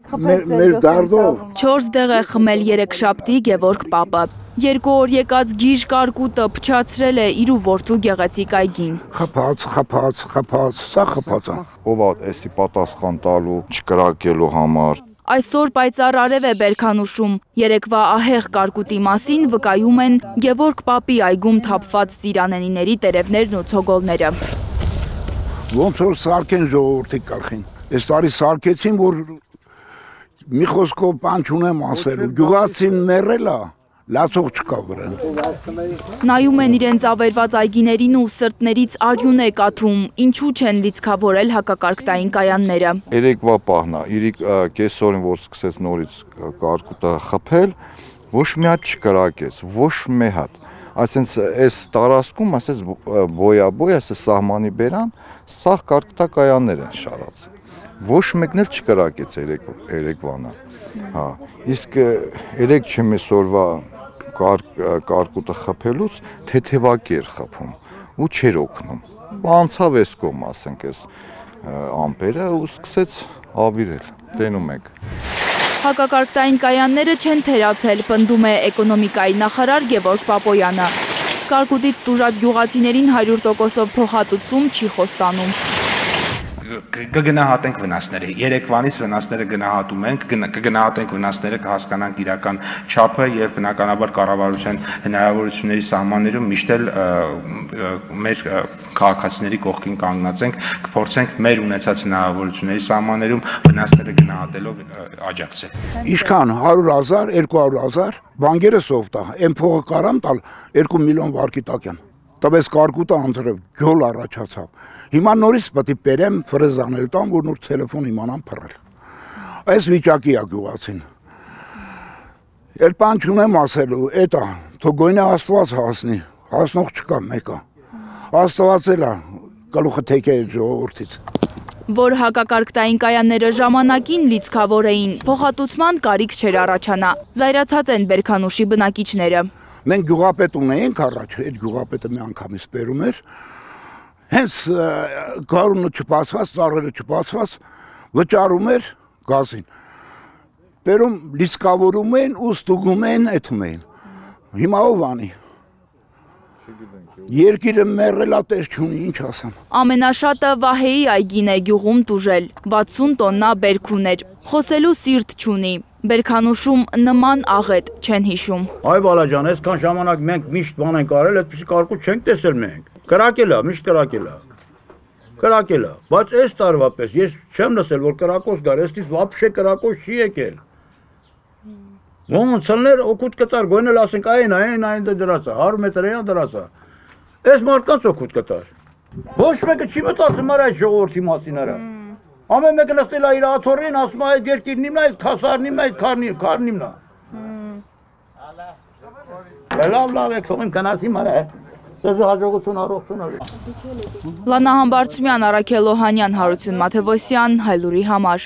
Մեր դարդով 4 դեղ է խմել երեքշաբթի Գևորգ պապը։ 2 օր եկած գիժ կարկուտը փչացրել է իր ու որդու գեղեցիկ այգին։ Խփած, սա խփած է։ Ով է էսի պատասխան տալու, չկրակելու համար։ Այսօր պայծառ արև է Բերքանուշում։ Երեկվա ահեղ կարկուտի մասին վկայում են Գևորգ պապի այգում թափված ծիրանենիների տերևներն ու ցոգոլները։ Ոնց որ սարքեն ժողովրդի կարգին։ Այս տարի սարքեցին, որ մի խոսքով բան չունեմ ասելու, գյուղացին մեռել է, լացող չկա վրան։ Նայում են իրենց ավերված այգիներին ու սրտներից արյուն է կաթում, ինչու չեն լիցքավորել հակակարգտային կայանները։ Երեկվա պահն է, իրիկ կեսօրին, որ սկսեց նորից կարկուտը խփել, ոչ մի հատ չկրակեց, ոչ մի հատ։ Այսինքն այս տարածքում, ասես բոյաբոյ, ասես սահմանի բերան, սաղ կարկուտակայաններ են շարած։ Ոչ մեկն էլ չկրակեց երեկվանը։ Հա, իսկ երեք չմեսօրվա կարկուտը խփելուց թեթևակի էր խփում ու չէր օգնում։ Անցավ էս կողմ, ասենք, այս ամպերը ու սկսեց ավիրել։ Տենում եք։ Հակակարգտային կայանները չեն թերացել, պնդում է էկոնոմիկայի նախարար Գևորգ Պապոյանը։ Կարկուտից տուժած գյուղացիներին 100%-ով փոխհատուցում չի խոստանում։ Կգնահատենք վնասները, երեկվանից վնասները գնահատում ենք, կգնահատենք վնասները, կհասկանանք իրական չափը եւ բնականաբար կառավարության հնարավորությունների սահմաններում միշտ էլ մեր քաղաքացիների կողքին կանգնած ենք, կփորձենք մեր ունեցած հնարավորությունների սահմաններում վնասները գնահատելով աջակցել։ Ինչքան 100,000, 200,000 բանկերս ով տա, այն փողը կարամ տալ 2 միլիոն վարկի տակ եմ։ Տվես կարկուտը անձրև գյոլ առաջացավ։ Հիմա նորից պետք է բերեմ ֆրեզանել տամ, որ նոր տելեֆոն իմանամ փռել։ Այս վիճակի է գյուղացին։ Էլ բան չունեմ ասելու, էտա, թող գույնը Աստված հասնի, հասնող չկա մեկը։ Աստված էլ է, գլուխը թեքե ժողովրդից։ Որ հակակարգտային կայանները ժամանակին լիցքավոր էին, փոխհատուցման կարիք չէր առաջանա։ Զայրացած են Բերքանուշի բնակիչները։ Մենք գյուղապետ ունեինք առաջ, այդ գյուղապետը մի անգամից բերում էր։ Հենց գարունը չբացված, ծառերը չբացված, վճարում էր գազին։ Բերում լիցքավորում են ու ստուգում են, էթում էին։ Հիմա ով անի։ Երկիրը մեռելա տեր չունի, ինչ ասեմ։ Ամենաշատը Վահեի այգին է գյուղում տուժել, 60 տոննա բերք ուներ, խոսելու սիրտ չունի։ Բերքանուշում նման աղետ չեն հիշում։ Այ բալաջան, այսքան ժամանակ մենք միշտ բան ենք արել, այդպիսի կարկուտ չենք տեսել մենք։ Կրակել է, միշտ կրակել է։ Կրակել է, բայց այս տարվա պես ես չեմ լսել, որ կրակոց գար, այստից վաբշե կրակոց չի եկել։ Ոնց լներ օգուտ կտար, գոյնել ասենք այն դրած է, 100 մետր է դրած է։ Այս մարդկանց օգուտ կտար։ Ոչ մեկը չի մտածում այդ ժողովրդի մասին արա։ Ամեն մեկը նստել է իր աթոռին, ասում է այդ երկիրն իմն է, այդ քասարն իմն է, այդ քարն իմն է։ Լավ եք, թողին կնասի մարը։ Դեզ հաջողություն առողջություն։ Լանա Համբարձումյան, Արաքել Օհանյան, Հարություն Մաթևոսյան, Հայլուրի համար։